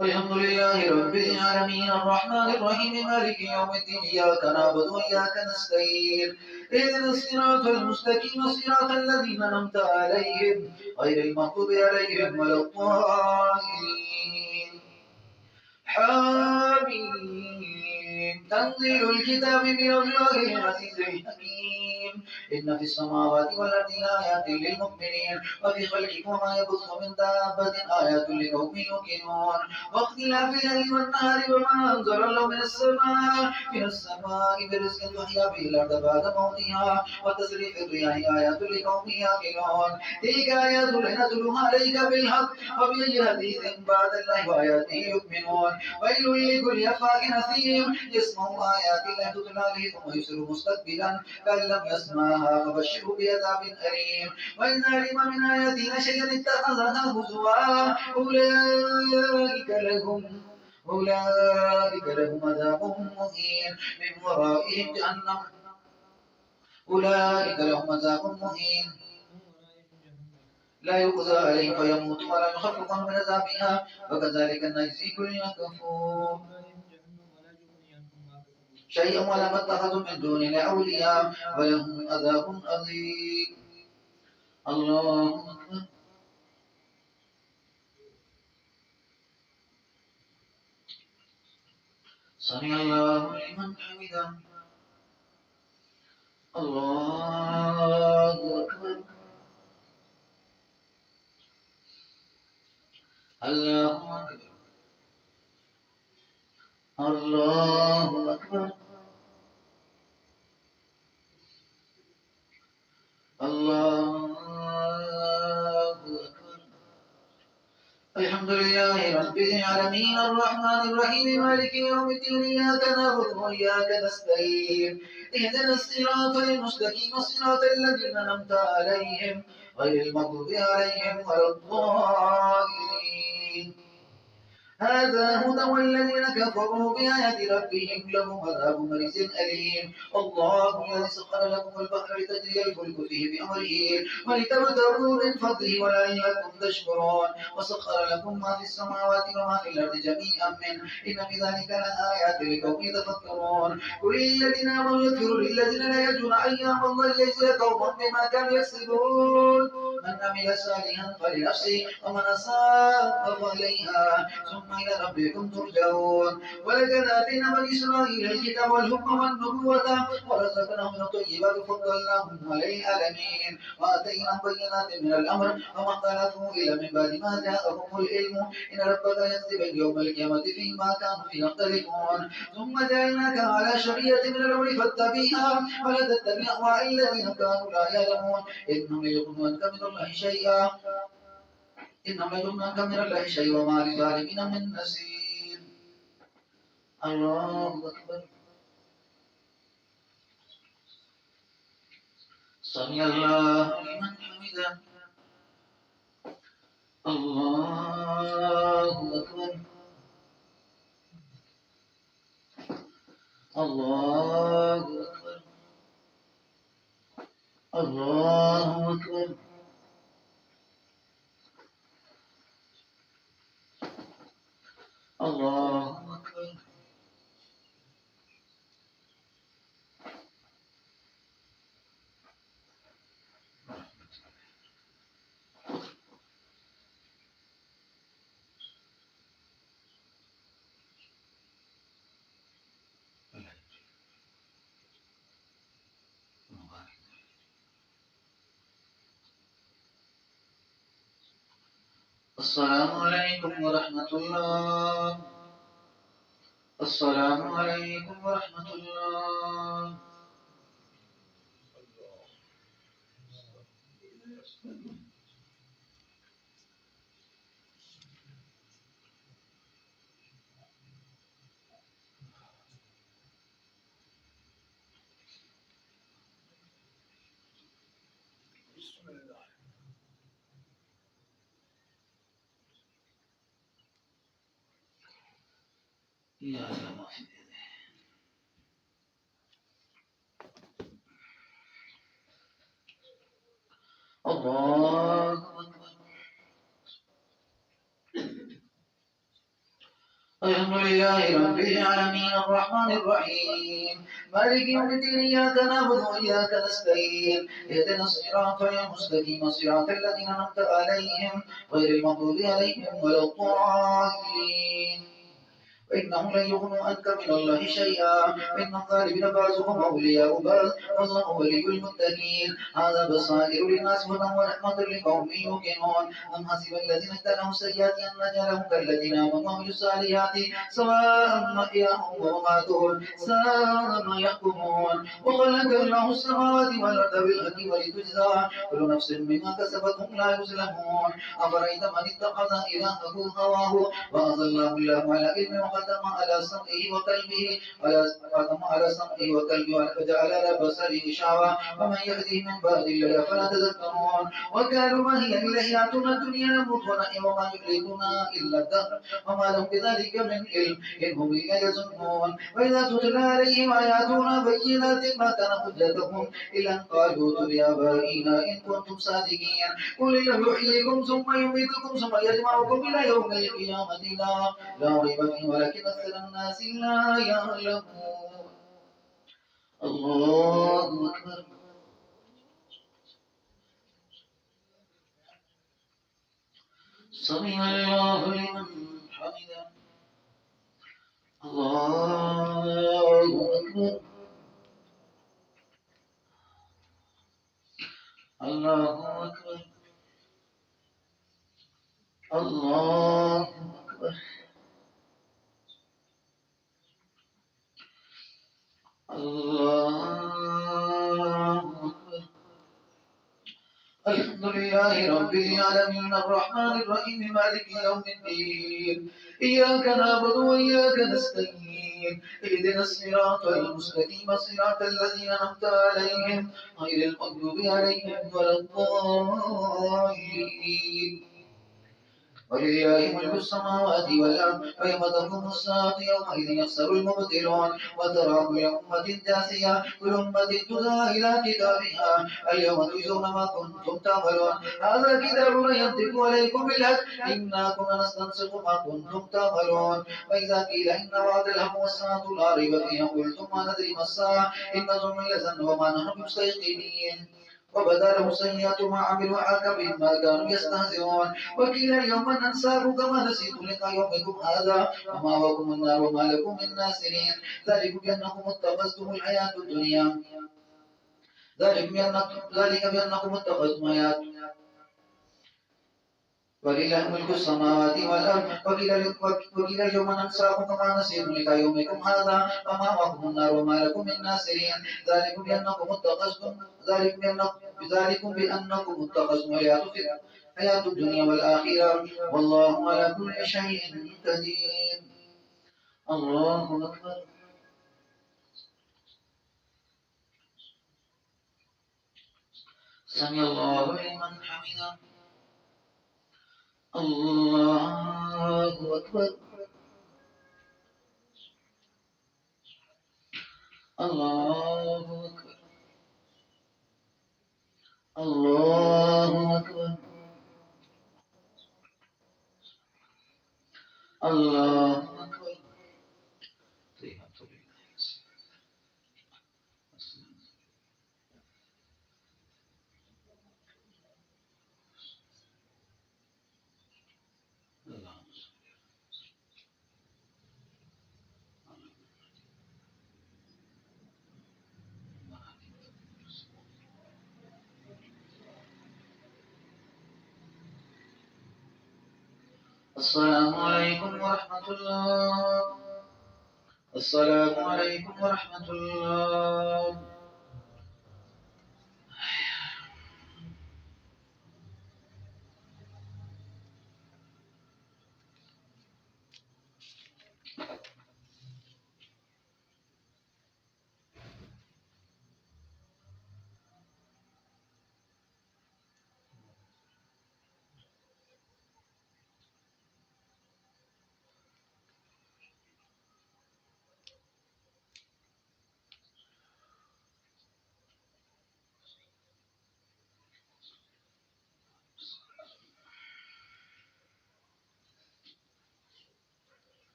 الحمد لله رب العالمين الرحمن الرحيم مالك يوم الدين إياك نعبد وإياك نستعين اهدنا الصراط المستقيم صراط الذين أنعمت عليهم غير المغضوب عليهم ولا الضالين حميم تنزيل الكتاب من الله العزيز الحكيم إن في السماوات والأرض لآيات للمؤمنين وفي خلقكم وما يبث من دابة آيات لقوم يوقنون واختلاف الليل والنهار وما أنزل الله من السماء برزق تحيا به الأرض بعد موتها وتصريف الرياح آيات لقوم يعقلون تلك آيات نتلوها عليك بالحق وبأي حديث بعد الله وآياته يؤمنون ويل لكل أفاك أثيم يسمع آيات الله تتلى عليه ثم يصر مستكبرا كأن لم يسمعها فبشره بعذاب أليم وإن علم من آياتنا شيئا اتخذها هزوا أولئك لهم عذاب مهين من ورائهم جهنم أولئك لهم عذاب مهين لا يقضى عليهم فيموتوا ولا يخفف عنهم من عذابها وكذلك نجزي كل كفور شيئا ولم اتخذوا من دونه أولياء ولهم عذاب عظيم الله أكبر سمع الله لمن حمده الله أكبر الله أكبر الله أكبر الله أكبر الحمد لله رب العالمين الرحمن الرحيم مالك يوم الدين إياك نعبد وإياك نستعين اهدنا الصراط المستقيم صراط الذين أنعمت عليهم غير المغضوب عليهم ولا الضالين هذا هدى والذين كفروا بآيات ربهم لهم عذاب رجز أليم الله الذي سخر لكم البحر لتجري الفلك فيه بأمره ولتبتغوا من فضله ولعلكم تشكرون وسخر لكم ما في السماوات وما في الأرض جميعا منه إن في ذلك لآيات لقوم يتفكرون قل للذين آمنوا يغفروا للذين لا يرجون أيام الله ليجزي قوما بما كانوا يكسبون من عمل صالحا فلنفسه ومن أساء فعليها ثم إلى ربكم ترجعون ولقد آتينا بني إسرائيل الكتاب والحكم والنبوة ورزقناهم من الطيبات وفضلناهم على العالمين وآتيناهم بينات من الأمر فما اختلفوا إلا من بعد ما جاءهم العلم إن ربك يقضي يوم القيامة فيما كانوا فيه يختلفون ثم جعلناك على شريعة من الأمر فاتبعها ولا تتبع أهواء الذين كانوا لا يعلمون إنهم يظنون أنك من الله شيئا إنهم يظنون من الله شيئا وما للظالمين من نصير الله أكبر سمع الله لمن حمده الله أكبر الله أكبر الله أكبر الله أكبر السلام عليكم ورحمة الله السلام عليكم ورحمة الله يا لما في الله أكبر الحمد لله رب العالمين الرحمن الرحيم مالك يوم الدين إياك نعبد وإياك نستعين اهدنا الصراط المستقيم صراط الذين أنعمت عليهم غير المغضوب عليهم ولا الضالين وإنهم لن يغنوا عنك من الله شيئا إن الظالمين بعضهم أولياء بعض والله ولي المتقين هذا بصائر للناس هدى ورحمة لقوم يوقنون أم حسب الذين اجتنبوا السيئات أن نجعلهم كالذين آمنوا وعملوا الصالحات سواء محياهم ومماتهم ساء ما يحكمون وخلق الله السماوات والأرض بالحق ولتجزى كل نفس بما كسبت هم لا يظلمون أفرأيت من اتخذ إلهه هواه وأضله الله على علم وختم على سمعه وقلبه وجعل على بصره غشاوة ومن يهديه من بعد الله فلا تذكرون وقالوا ما هي إلا حياتنا الدنيا نموت ونحيا وما يهلكنا إلا الدهر وما لهم بذلك من علم إن هم إلا يظنون وإذا تتلى عليهم آياتنا بينات ما كان حجتهم إلا أن قالوا بآبائنا إن كنتم صادقين قل الله يحييكم ثم يميتكم ثم يجمعكم إلى يوم القيامة لا ريب فيه ولكن أكثر الناس لا يعلمون الله أكبر سمع الله لمن حمده الله أكبر الله أكبر الله أكبر الله أكبر الحمد لله رب العالمين الرحمن الرحيم مالك يوم الدين إياك نعبد وإياك نستعين اهدنا الصراط المستقيم صراط الذين أنعمت عليهم غير المغضوب عليهم ولا الضالين ولله ملك السماوات والأرض ويوم تقوم الساعة يومئذ يخسر المبطلون وترى كل أمة جاثية كل أمة تدعى إلى كتابها اليوم تجزون ما كنتم تعملون هذا كتابنا ينطق عليكم بالحق إنا كنا نستنسخ ما كنتم تعملون وإذا قيل إن وعد الحق والساعة لا ريب فيها قلتم ما ندري ما الساعة إن نظن لظن وما نحن بمستيقنين وبدا لهم سيئات ما عملوا وحاق بهم ما كانوا يستهزئون وقيل اليوم ننساكم كما نسيتم لقاء يومكم هذا ومأواكم النار وما لكم من ناصرين ذلك بأنكم اتخذتم الحياة الدنيا ذلك بأنكم اتخذتم حياة ولله ملك السماوات والأرض وقيل اليوم ننساكم كما نسيتم لقاء يومكم هذا ومأواكم النار وما لكم من ناصرين ذلك بأنكم اتخذتم حياة الدنيا والآخرة والله على كل شيء قدير الله أكبر سمع الله لمن حمده الله أكبر الله أكبر الله أكبر الله أكبر السلام عليكم ورحمة الله السلام عليكم ورحمة الله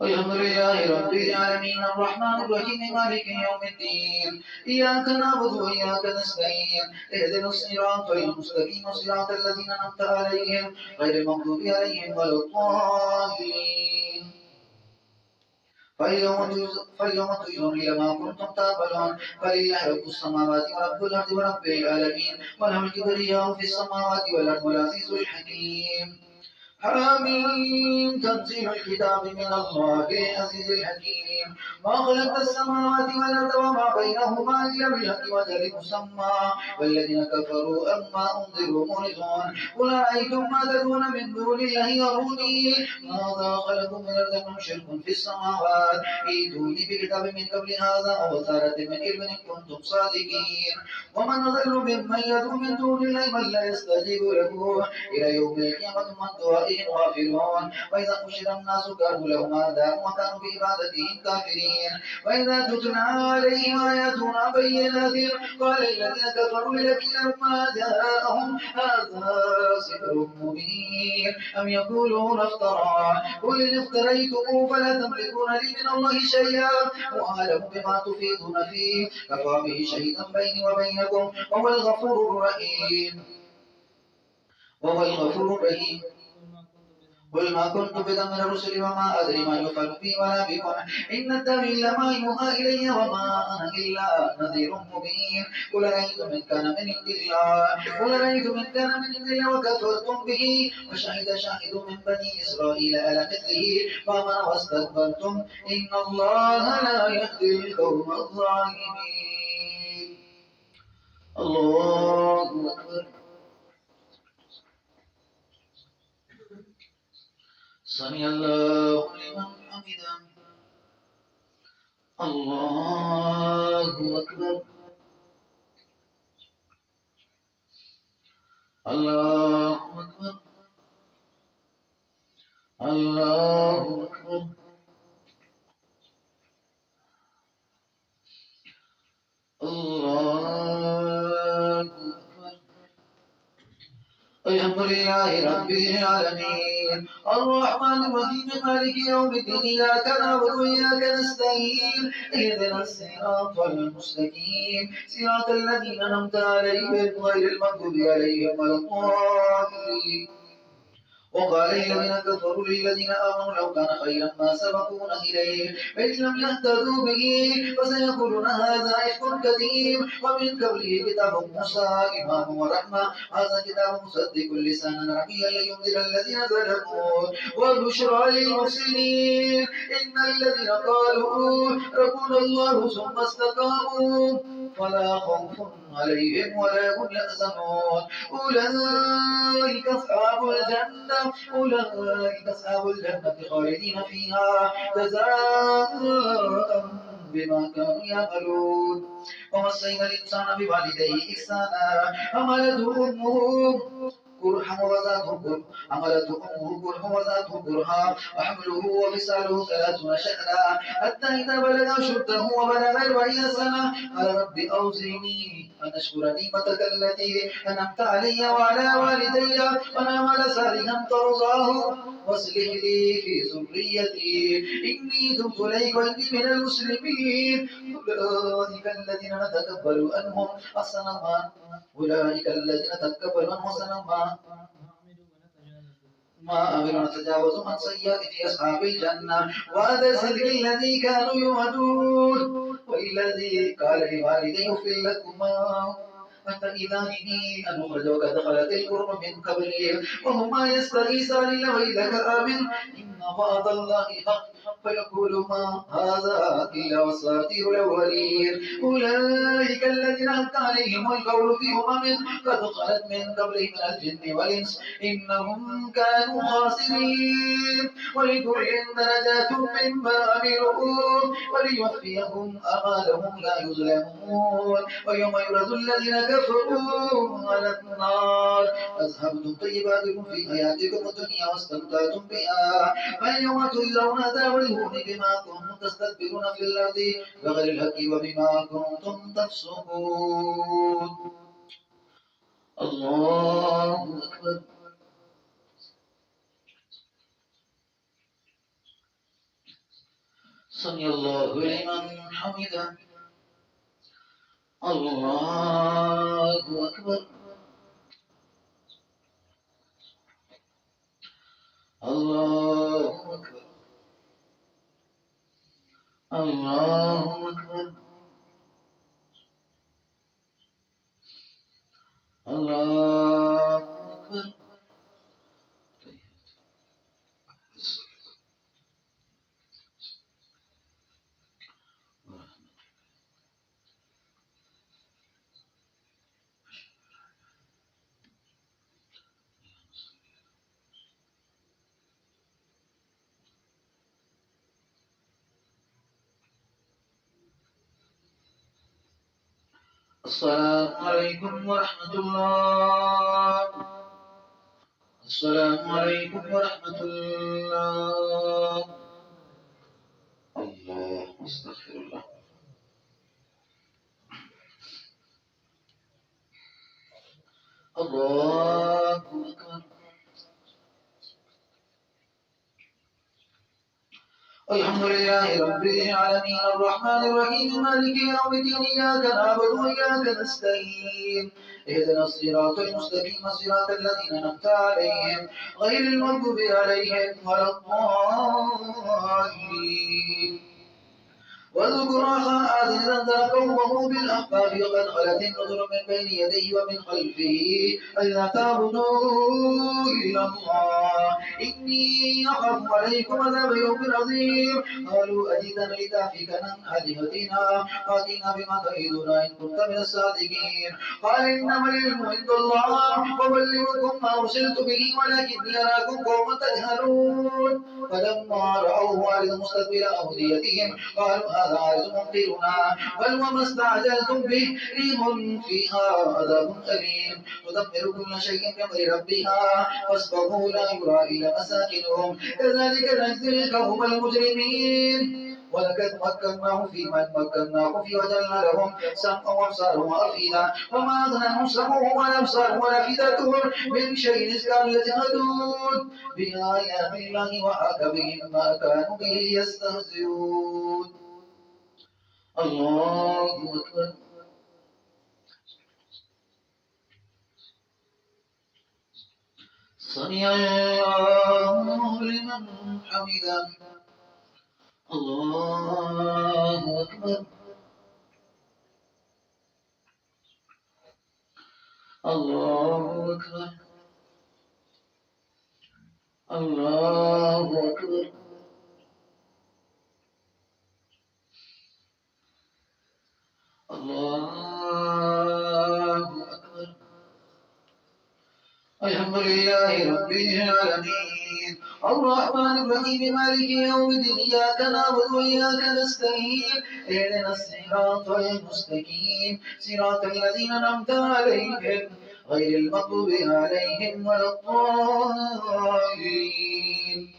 الحمد لله رب العالمين الرحمن الرحيم مالك يوم الدين إياك نعبد وإياك نستعين اهدنا الصراط المستقيم صراط الذين أنعمت عليهم غير المغضوب عليهم ولا الضالين فاليوم تجزون إلى ما كنتم تعملون فلله رب السماوات ورب الأرض ورب العالمين وله الكبرياء في السماوات والأرض والعزيز الحكيم حميم تنزيل الكتاب من الله العزيز الحكيم ما خلقت السماوات والأرض وما بينهما إلا بالحق وأجل مسمى والذين كفروا أما أنذروا معرضون قل أرأيتم ما تدعون من دون الله أروني ماذا خلقوا من الأرض أم شرك في السماوات ائتوني بكتاب من قبل هذا أو أثارة من علم إن كنتم صادقين ومن أضل ممن يدعو من دون الله من لا يستجيب له إلى يوم القيامة من دعائهم غافلون وإذا حشر الناس كانوا لهم أعداء وكانوا بعبادتهم كافرين وإذا تتلى عليهم آياتنا بينات قال الذين كفروا للذين لما جاءهم هذا سحر مبين أم يقولون افترى قل إن افتريته فلا تملكون لي من الله شيئا وأعلم بما تفيدون فيه كفى به شهيدا بيني وبينكم وهو الغفور الرحيم قل ما كنت بدعا من الرسل وما أدري ما يفعل بي ولا بكم إن أتبع إلا ما يوحى إلي وما أنا إلا نذير مبين قل أرأيتم إن كان من عند الله وكفرتم به وشهد شاهد من بني إسرائيل على مثله فآمن واستكبرتم إن الله لا يهدي القوم الظالمين الله أكبر سمع الله لمن حمده الله أكبر الله أكبر الله أكبر الله أكبر الحمد لله رب العالمين الرحمن الرحيم مالك يوم الدين إياك نعبد وإياك نستعين اهدنا الصراط المستقيم صراط الذين أنعمت عليهم غير المغضوب عليهم ولا الضالين وقال الذين كفروا للذين آمنوا لو كان خيرا ما سبقونا إليه فإن لم يهتدوا به فسيقولون هذا إفك كريم ومن قبله كتاب موسى إمام ورحمة هذا كتاب مصدق لسانا عربيا لينذر الذين ظلموا وبشرى للمحسنين إن الذين قالوا ربنا الله ثم استقاموا فلا خوف عليهم ولا هم يحزنون أولئك أصحاب الجنة خالدين فيها جزاء بما كانوا يعملون ووصينا الإنسان بوالديه إحسانا حملته أمه كرها ووضعته كرها وحمله وفصاله 30 شهرا حتى إذا بلغ أشده وبلغ 40 سنة قال رب أوزعني أن أشكر نعمتك التي أنعمت علي وعلى والدي وأن أعمل صالحا ترضاه واصلح لي في ذريتي إني تبت إليك وإني من المسلمين أولئك الذين نتقبل عنهم أحسن ما عملوا ونتجاوز عن سيئات في أصحاب الجنة وهذا الصدق الذي كانوا يوعدون والذي قال لوالديه اغفر لكما أنت إلهي أن أخرجوك دخلت القرن من قبلهم وهما يستغيثان الله وإذا آمن إن وعد الله حق فيقول ما هذا إلا أساطير الأولين أولئك الذين حق عليهم القول في قد خلت من قبلهم من الجن والإنس إنهم كانوا خاسرين ولكل درجات مما عملوا وليوفيهم أعمالهم لا يظلمون ويوم يبرز الذين كفروا على النار أذهبتم طيباتكم في حياتكم الدنيا واستمتعتم بها فاليوم تجزون عذاب الهون بما كنتم تستكبرون في الأرض بغير الحق وبما كنتم تفسقون الله أكبر سمع الله لمن حمده. الله أكبر. الله أكبر. الله أكبر. الله أكبر. السلام عليكم ورحمة الله. السلام عليكم ورحمة الله. الله استغفر الله. الله أكبر. الحمد لله رب العالمين الرحمن الرحيم مالك يوم الدين إياك نعبد وإياك نستعين اهدنا الصراط المستقيم صراط الذين أنعمت عليهم غير المغضوب عليهم ولا الضالين. واذكر أخا عاد إذ أنذر قومه بالأحقاف وقد خلت النذر من بين يديه ومن خلفه ألا تعبدوا إلا الله إني أخاف عليكم عذاب يوم عظيم. قالوا أجئتنا لتأفكنا عن آلهتنا فأتنا بما تعدنا إن كنت من الصادقين. قال إنما العلم عند الله وأبلغكم ما أرسلت به ولكني أراكم قوما تجهلون. فلما رأوه عارضا مستقبل أوديتهم قالوا هذا عارض ممطرنا بل وما استعجلتم به ريح فيها عذاب أليم تدمر كل شيء بأمر ربها فاصبروا لا يرى إلا مساكنهم كذلك نجزي القوم المجرمين. ولقد مكناهم فيه وجعلنا لهم سمعا وابصارا وافئده وما اغنى عنهم سمعهم ولا ابصارهم ولا افئدتهم من شيء اذ كانوا يجحدون بآيات الله وحاق بهم ما كانوا به يستهزئون. الله أكبر. سمع الله لمن حمده. الله أكبر. الله أكبر. الله أكبر. الله أكبر. الحمد لله رب العالمين الرحمن الرحيم مالك يوم الدين إياك نعبد وإياك نستعين اهدنا الصراط المستقيم صراط الذين أنعمت عليهم غير المغضوب عليهم ولا الضالين.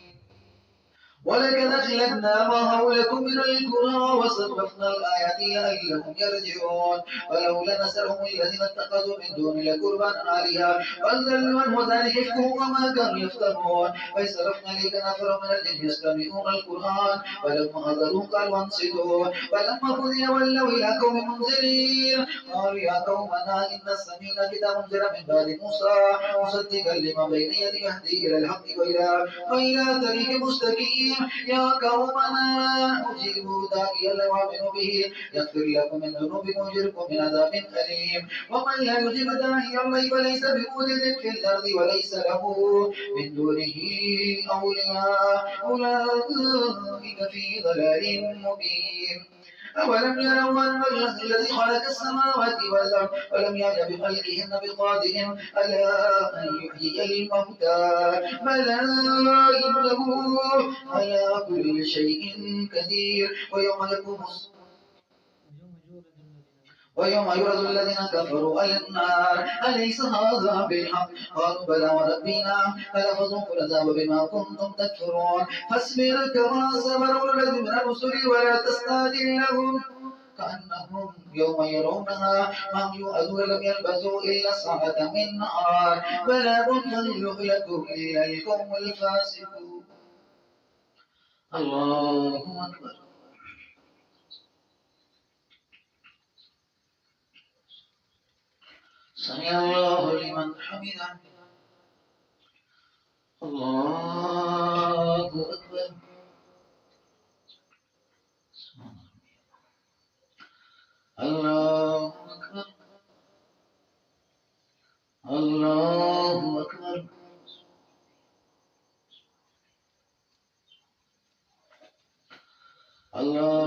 ولقد أهلكنا ما حولكم من القرى وصرفنا الآيات لعلهم يرجعون. ولولا نصرهم الذين اتخذوا من دون الله قربانا آلهة بل ضلوا عنهم وذلك إفكهم وما كانوا يفترون. وصرفنا إليك نفرا من الجن يستمعون القرآن فلما حضروه قالوا أنصتوا فلما قضي ولوا إلى قوم منذرين قالوا يا قومنا إن سمعنا كتابا أنزل من بعد موسى مصدقا لما بين يديه يهدي إلى الحق وإلى طريق مستقيم. يا قومنا أجيبوا داعي الله وآمنوا به يغفر لكم من ذنوبكم ويجركم من عذاب أليم. ومن لا يجب داعي الله فليس بموجد في الأرض وليس له من دونه أولياء أولئك في ضلال مبين. أولم يروا أن الله الذي خلق السماوات والأرض ولم يعي بخلقهن بقادر على أن يحيي الموتى بلى إنه على كل شيء قدير. ويوم يعرض الذين كفروا على النار أليس هذا بالحق قالوا بلى وربنا فلفظوكم العذاب بما كنتم تكفرون. فاصبر كما صبر أولو العزم من الرسل ولا تستعجل لهم كأنهم يوم يرونها ما يوعدون لم يلبثوا إلا ساعة من نهار بلاغ فليهلكوا إلا القوم الفاسقون. الله أكبر. سمع الله لمن حمده. الله أكبر. الله أكبر. الله أكبر. الله